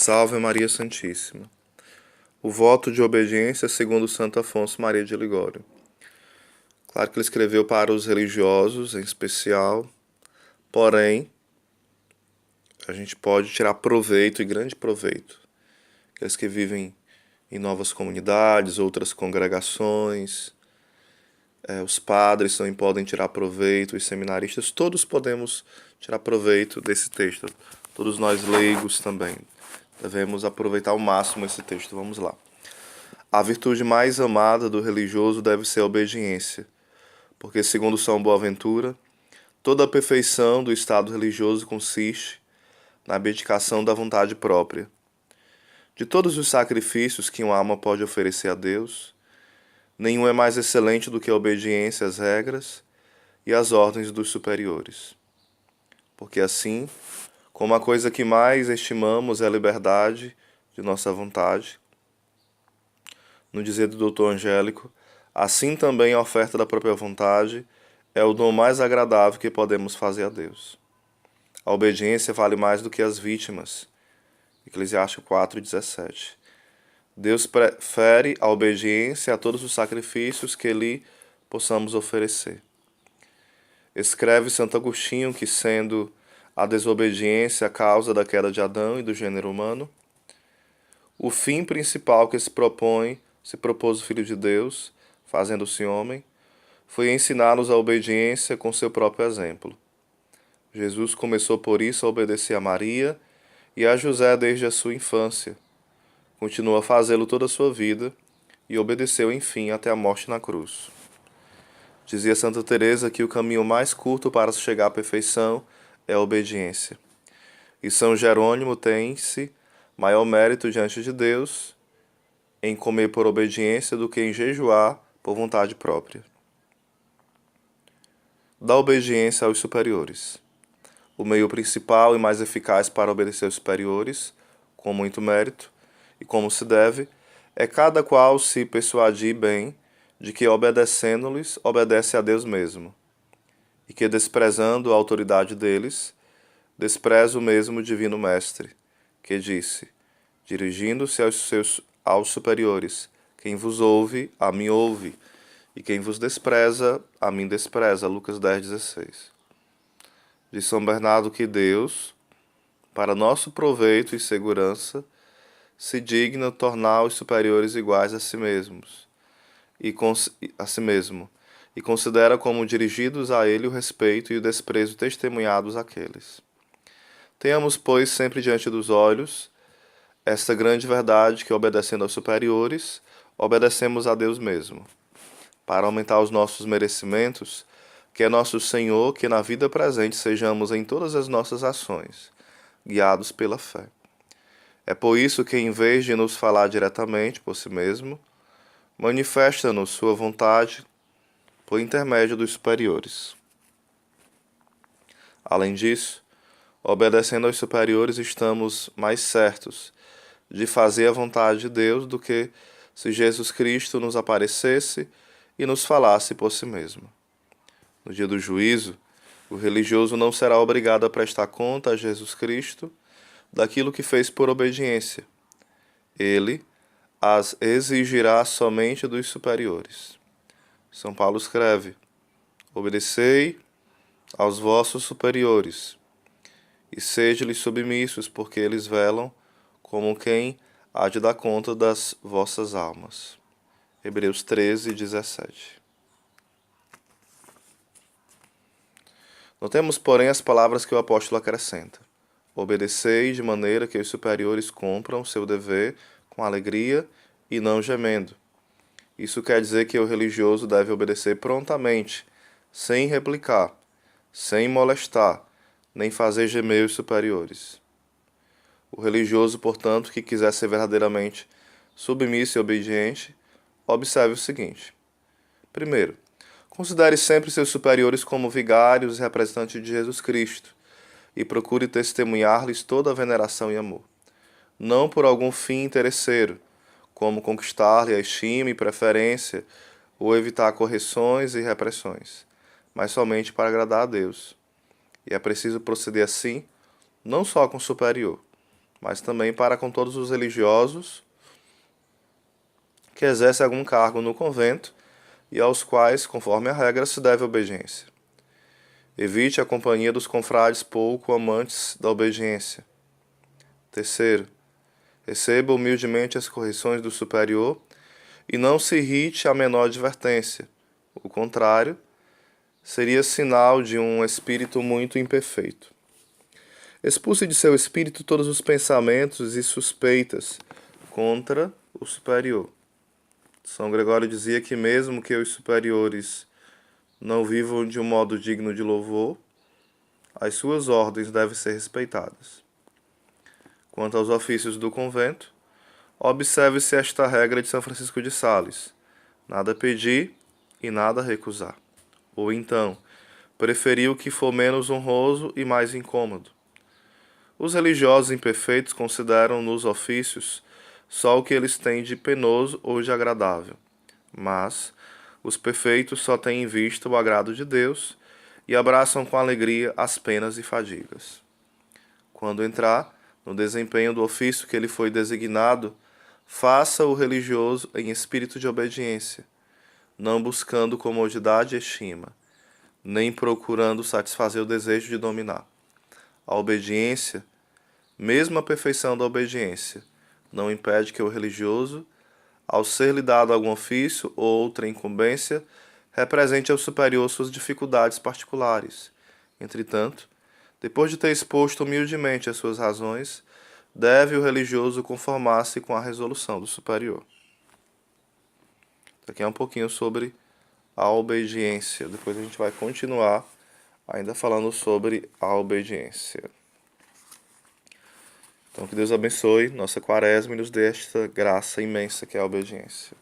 Salve Maria Santíssima. O voto de obediência segundo Santo Afonso Maria de Ligório. Claro que ele escreveu para os religiosos em especial, porém, a gente pode tirar proveito, e grande proveito, aqueles que vivem em novas comunidades, outras congregações, os padres também podem tirar proveito, os seminaristas, todos podemos tirar proveito desse texto, todos nós leigos também. Devemos aproveitar ao máximo esse texto. Vamos lá. A virtude mais amada do religioso deve ser a obediência, porque, segundo São Boaventura, toda a perfeição do estado religioso consiste na abdicação da vontade própria. De todos os sacrifícios que uma alma pode oferecer a Deus, nenhum é mais excelente do que a obediência às regras e às ordens dos superiores. Porque assim, como a coisa que mais estimamos é a liberdade de nossa vontade, no dizer do doutor Angélico, assim também a oferta da própria vontade é o dom mais agradável que podemos fazer a Deus. A obediência vale mais do que as vítimas. Eclesiástico 4:17. Deus prefere a obediência a todos os sacrifícios que lhe possamos oferecer. Escreve Santo Agostinho que, sendo a desobediência a causa da queda de Adão e do gênero humano, o fim principal que se propôs o Filho de Deus, fazendo-se homem, foi ensinar-nos a obediência com seu próprio exemplo. Jesus começou por isso a obedecer a Maria e a José desde a sua infância. Continuou a fazê-lo toda a sua vida e obedeceu, enfim, até a morte na cruz. Dizia Santa Teresa que o caminho mais curto para chegar à perfeição é a obediência. E São Jerônimo tem-se maior mérito diante de Deus em comer por obediência do que em jejuar por vontade própria. Da obediência aos superiores. O meio principal e mais eficaz para obedecer aos superiores, com muito mérito, e como se deve, é cada qual se persuadir bem de que, obedecendo-lhes, obedece a Deus mesmo, e que, desprezando a autoridade deles, despreza o mesmo Divino Mestre, que disse, dirigindo-se aos superiores, quem vos ouve, a mim ouve, e quem vos despreza, a mim despreza. Lucas 10:16. De São Bernardo que Deus, para nosso proveito e segurança, se digna tornar os superiores iguais a si mesmos, e considera como dirigidos a ele o respeito e o desprezo testemunhados àqueles. Tenhamos, pois, sempre diante dos olhos esta grande verdade que, obedecendo aos superiores, obedecemos a Deus mesmo. Para aumentar os nossos merecimentos, que é nosso Senhor, que na vida presente sejamos em todas as nossas ações, guiados pela fé. É por isso que, em vez de nos falar diretamente por si mesmo, manifesta-nos sua vontade por intermédio dos superiores. Além disso, obedecendo aos superiores, estamos mais certos de fazer a vontade de Deus do que se Jesus Cristo nos aparecesse e nos falasse por si mesmo. No dia do juízo, o religioso não será obrigado a prestar conta a Jesus Cristo daquilo que fez por obediência. Ele as exigirá somente dos superiores. São Paulo escreve: obedecei aos vossos superiores e sede-lhes submissos, porque eles velam como quem há de dar conta das vossas almas. Hebreus 13:17. Notemos, porém, as palavras que o apóstolo acrescenta. Obedecei de maneira que os superiores cumpram seu dever com alegria e não gemendo. Isso quer dizer que o religioso deve obedecer prontamente, sem replicar, sem molestar, nem fazer gemer os superiores. O religioso, portanto, que quiser ser verdadeiramente submisso e obediente, observe o seguinte. Primeiro, considere sempre seus superiores como vigários e representantes de Jesus Cristo e procure testemunhar-lhes toda a veneração e amor. Não por algum fim interesseiro, como conquistar-lhe a estima e preferência ou evitar correções e repressões, mas somente para agradar a Deus. E é preciso proceder assim, não só com o superior, mas também para com todos os religiosos que exercem algum cargo no convento e aos quais, conforme a regra, se deve obediência. Evite a companhia dos confrades pouco amantes da obediência. Terceiro, receba humildemente as correções do superior e não se irrite à menor advertência. O contrário, seria sinal de um espírito muito imperfeito. Expulse de seu espírito todos os pensamentos e suspeitas contra o superior. São Gregório dizia que mesmo que os superiores não vivam de um modo digno de louvor, as suas ordens devem ser respeitadas. Quanto aos ofícios do convento, observe-se esta regra de São Francisco de Sales: nada pedir e nada recusar. Ou então, preferir o que for menos honroso e mais incômodo. Os religiosos imperfeitos consideram nos ofícios só o que eles têm de penoso ou de agradável, mas os perfeitos só têm em vista o agrado de Deus e abraçam com alegria as penas e fadigas. Quando entrar no desempenho do ofício que lhe foi designado, faça o religioso em espírito de obediência, não buscando comodidade e estima, nem procurando satisfazer o desejo de dominar. A obediência, mesmo a perfeição da obediência, não impede que o religioso, ao ser-lhe dado algum ofício ou outra incumbência, represente ao superior suas dificuldades particulares. Entretanto, depois de ter exposto humildemente as suas razões, deve o religioso conformar-se com a resolução do superior. Aqui é um pouquinho sobre a obediência. Depois a gente vai continuar ainda falando sobre a obediência. Então que Deus abençoe nossa quaresma e nos dê esta graça imensa que é a obediência.